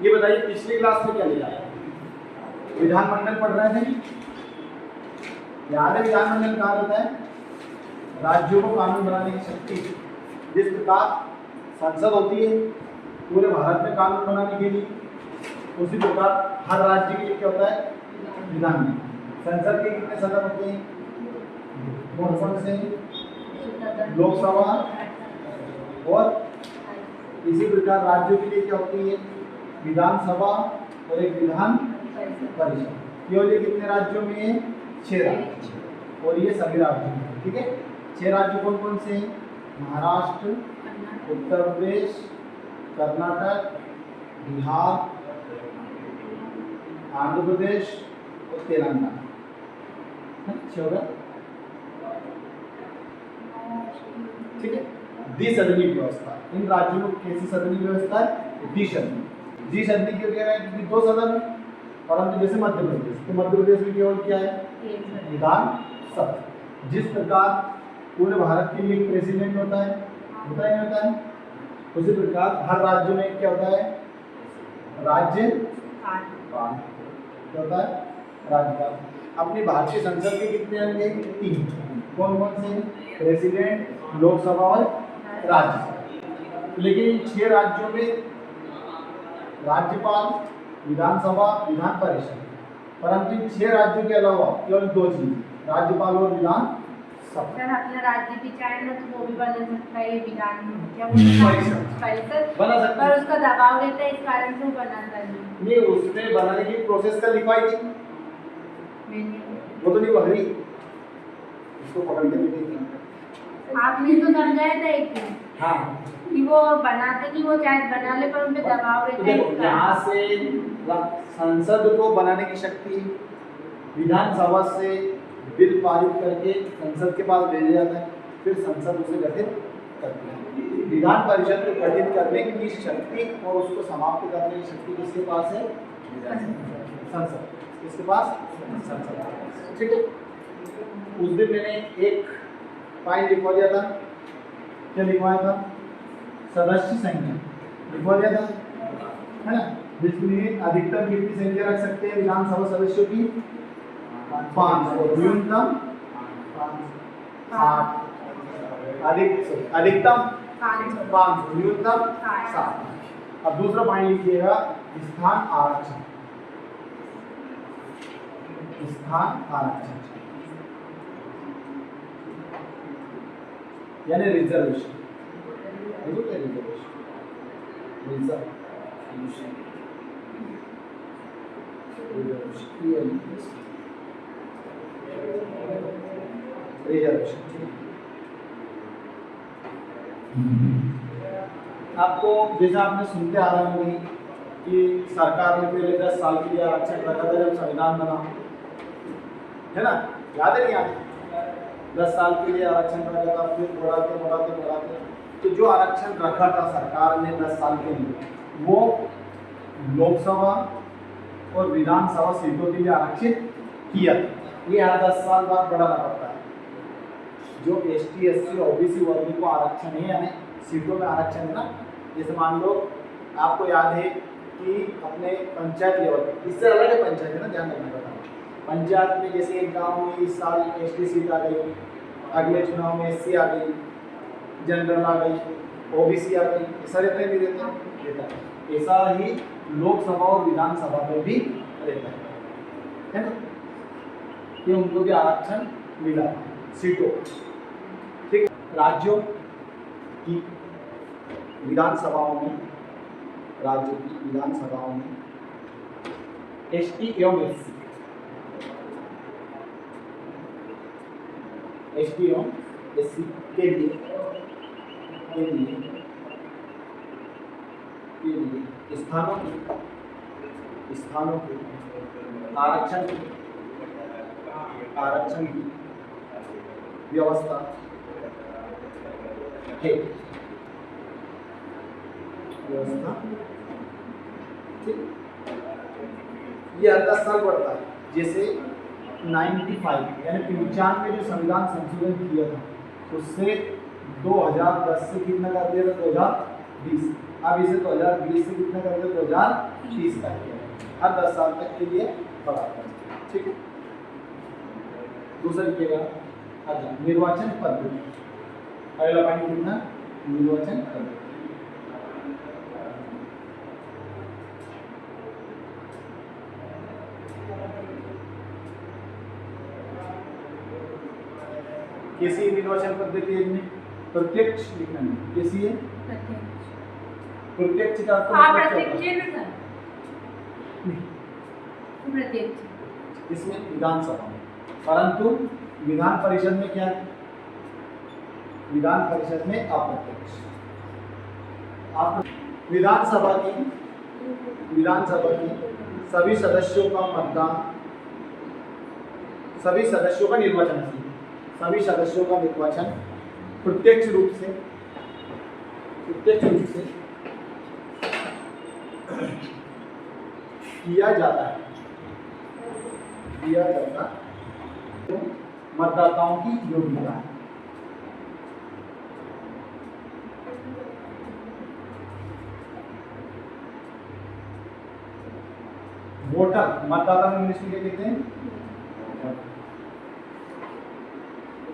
ये बताइए पिछली क्लास में क्या लिया है? विधानमंडल पढ़ रहे थे। याद है विधानमंडल कहा जाता है? राज्यों को कानून बनाने की शक्ति। जिस प्रकार संसद होती है पूरे भारत में कानून बनाने के लिए, उसी प्रकार हर राज्य के लिए क्या होता है? विधान। संसद के कितने सदन होते हैं? कौन कौन से? लोकसभा और इसी प्रकार राज्यों के लिए क्या होती है? विधानसभा और एक विधान परिषद। केवल ये कितने राज्यों में है? 6 राज्य, और ये सभी राज्यों में। ठीक है, 6 राज्य कौन कौन से हैं? महाराष्ट्र, उत्तर प्रदेश, कर्नाटक, बिहार, आंध्र प्रदेश और तेलंगाना। ठीक है, द्विसदनीय व्यवस्था। इन राज्यों में कैसी सदनीय व्यवस्था है? द्विसदनीय। द्विसदनीय क्यों कह रहे हैं? क्योंकि 2 सदन, परंतु जैसे मध्य प्रदेश, तो मध्य प्रदेश में केवल क्या है? विधानसभा। जिस प्रकार पूरे भारत के लिए प्रेसिडेंट होता है, होता है नहीं होता है? उसी प्रकार हर राज्य में क्या होता है? राज्यपाल। क्या होता है? राज्यपाल। अपनी भारतीय संसद के कितने अंग हैं? 3। कौन कौन से? प्रेसिडेंट, लोकसभा और राज्यसभा। लेकिन इन 6 राज्यों में राज्यपाल, विधानसभा, विधान परिषद, परंतु इन 6 राज्यों के अलावा केवल 2 चीज, राज्यपाल और विधान सभा। सर अपना राज्य भी चाहे ना तो वो भी बना सकता है, विधान क्या परिषद बना सकता पर उसका दबाव रहता है, इस कारण से वो बनाता नहीं। उसमें बनाने की प्रोसेस का लिखवाई थी, वो तो नहीं बन रही। इसको पकड़ के देखिए, आपने तो समझाया था एक दिन। हाँ, कि वो बनाते नहीं, वो चाहे बना ले पर उन पे दबाव रहता है। देखो यहाँ से संसद को बनाने की शक्ति, विधानसभा से बिल पारित करके संसद के पास भेजा जाता है, फिर संसद उसे गठित करती है। विधान परिषद को गठित करने की शक्ति और उसको समाप्त करने की शक्ति किसके पास है? संसद। किसके पास? संसद। ठीक है, उस दिन मैंने एक पॉइंट लिखवा दिया था। क्या लिखवाया था? सदस्य संख्या लिखवा दिया था, है ना? जिसमें अधिकतम कितनी संख्या रख सकते हैं विधानसभा सदस्यों की? 5 और न्यूनतम 8। अधिकतम 5, न्यूनतम 7। अब दूसरा पॉइंट लिखिएगा, स्थान आरक्षण। स्थान आरक्षण यानी रिजर्वेशन। आपको जैसा आपने सुनते आ रहे होंगे कि सरकार ने पहले 10 साल के लिए आरक्षण रखा था जब संविधान बना, है ना? याद है नहीं याद? 10 साल के लिए आरक्षण रखा था, फिर बढ़ाते तो जो आरक्षण रखा था सरकार ने 10 साल के लिए, वो लोकसभा और विधानसभा सीटों के लिए आरक्षित किया। ये हर 10 साल बाद बढ़ाना पड़ता है। जो ST SC OBC वर्ग को आरक्षण है, यानी सीटों में आरक्षण है ना, जैसे मान लो आपको याद है कि अपने पंचायत लेवल, इससे अलग है पंचायत है ना, ध्यान रखना पड़ता है। पंचायत में जैसे एक गांव में इस साल ST सीट आ गई, अगले चुनाव में SC आ गई, जनरल आ गई, OBC आ गई, ऐसा रहता है नहीं रहता है? ऐसा ही लोकसभा और विधानसभा में भी रहता है ना? ये उनको भी आरक्षण मिला सीटों। ठीक, राज्यों की विधानसभाओं में, राज्यों की विधानसभाओं में ST एवं SC, ST एवं SC के लिए स्थानों की आरक्षण की व्यवस्था है। ये हर 10 साल बढ़ता है। जैसे 95 यानी 95 जो संविधान संशोधन किया था, उससे 2010 से कितना कर दिया था? 20। अब इसे 2020 से कितना कर दिया, 2030 कर दिया। हर 10 साल तक के लिए बढ़ाते हैं, ठीक है। दूसरा लिखिएगा, अच्छा निर्वाचन पद्धति, अगला पॉइंट कितना, निर्वाचन पद्धति। कैसी निर्वाचन पद्धति है, प्रत्यक्ष लिखना है, कैसी है, प्रत्यक्ष का अर्थ हाँ मतलब क्या होता प्रत्यक्ष है? है ना सर, प्रत्यक्ष। इसमें विधानसभा में, परंतु विधान परिषद में क्या है, विधान परिषद में अप्रत्यक्ष। विधानसभा की सभी सदस्यों का मतदान, सभी सदस्यों का निर्वाचन, सभी सदस्यों का निर्वाचन प्रत्यक्ष रूप से किया जाता है, मतदाताओं की योग्यता है। वोटर, मतदाता में इंग्लिश में क्या कहते हैं,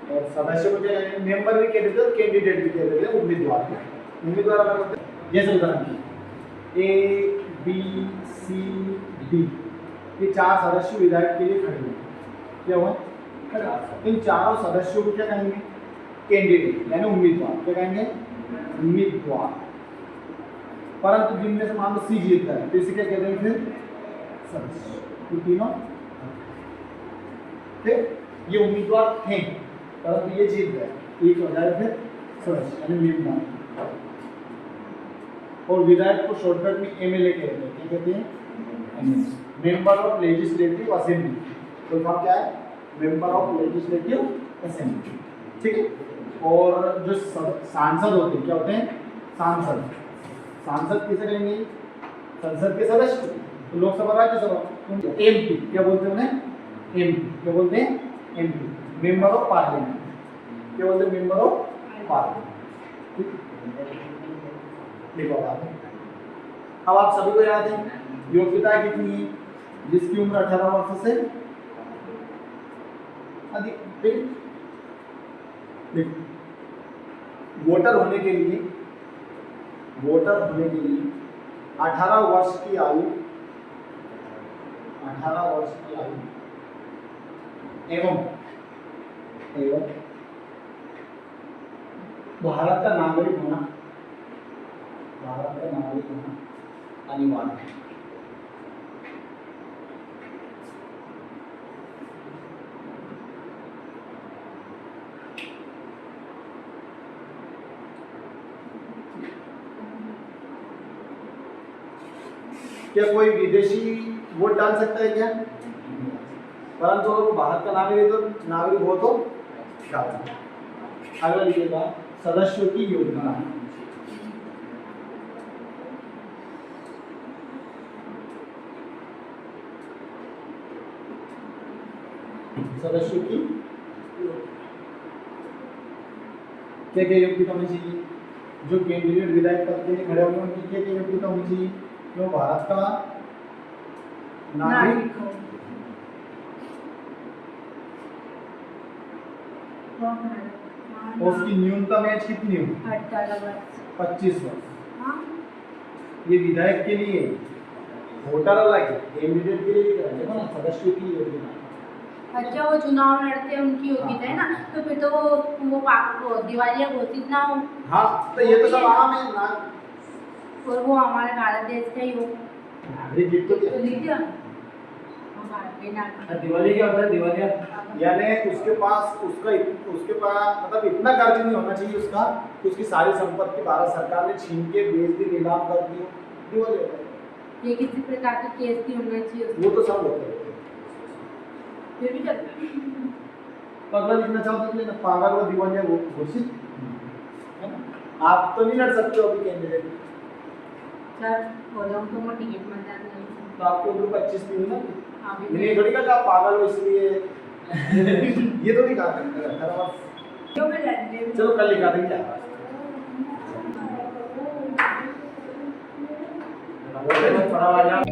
और सदस्य को क्या कहते हैं, मेंबर भी कहते थे और कैंडिडेट भी कहते थे, उम्मीदवार। उम्मीदवार अलग होते हैं, जैसे उदाहरण A B C D, ये 4 सदस्य विधायक के लिए खड़े हुए, क्या हुआ, इन चारों सदस्यों को क्या कहेंगे, कैंडिडेट यानी उम्मीदवार, क्या कहेंगे, उम्मीदवार। परंतु जिनमें से मान लो C जीतता है तो इसे क्या कहते हैं, फिर सदस्य, ये तीनों ठीक, ये उम्मीदवार थे परंतु ये जीत गए, एक हो जाए फिर सदस्य यानी मेंबर। और विधायक को शॉर्टकट में एमएलए कहते हैं, क्या कहते हैं, मेंबर ऑफ लेजिस्लेटिव असेंबली। तो नाम क्या है, मेंबर ऑफ लेजिस्लेटिव असेंबली, ठीक है। और जो सांसद होते हैं, क्या होते हैं, सांसद। सांसद किसे कहेंगे, संसद के सदस्य। तो लोकसभा राज्यसभा, एमपी क्या बोलते हैं उन्हें, एमपी क्या बोलते हैं, एमपी, मेंबर ऑफ पार्लियामेंट, क्या बोलते हैं, मेंबर ऑफ पार्लियामेंट। देखो अब आप सभी को याद है योग्यता कितनी है, जिसकी उम्र 18 वर्ष से अधिक। देखो वोटर होने के लिए 18 वर्ष की आयु, 18 वर्ष की आयु एवं भारत का नागरिक होना, अनिवार्य है। क्या कोई विदेशी वोट डाल सकता है क्या, परंतु अगर वो भारत का नागरिक हो तो डाल सकता है। अगला लिखिएगा, सदस्यों की योग्यता। सदस्यों की क्या क्या योग्यता होनी चाहिए, जो कैंडिडेट विधायक पद के लिए खड़े होंगे उनकी क्या क्या योग्यता होनी चाहिए, क्यों भारत का नागरिक और उसकी न्यूनतम एज कितनी हो, 25 वर्ष। ये विधायक के लिए, वोटर अलग है, कैंडिडेट के लिए देखो ना, सदस्यों की योग्यता। अच्छा वो चुनाव लड़ते हैं उनकी योग्यता है ना, तो फिर तो वो दिवालिया घोषित ना हो। हाँ तो ये तो सब आम है ना, और वो हमारे भारत देश का ही हो, नागरिक तो लीजिए दिवाली क्या होता है, दिवालिया यानी उसके पास मतलब इतना कर्ज नहीं होना चाहिए उसका, उसकी सारी संपत्ति भारत सरकार ने छीन के बेच दी, नीलाम कर दी, दिवालिया होता है। ये किसी प्रकार की केस भी होना चाहिए, वो तो सब होता है, फिर भी चलता है। अगला लिखना चाहते हैं ना, पागल व दिवालिया वो घोषित है ना। आप तो नहीं लड़ सकते हो अभी कैंडिडेट सर, हो जाऊँ तो मैं टिकट मत जाना, तो आपको उम्र 25 की ना, अभी मैंने थोड़ी कहा कि आप पागल हो इसलिए ये तो नहीं कहा था। क्यों मैं लड़ने चलो कल लिखा देंगे। थोड़ा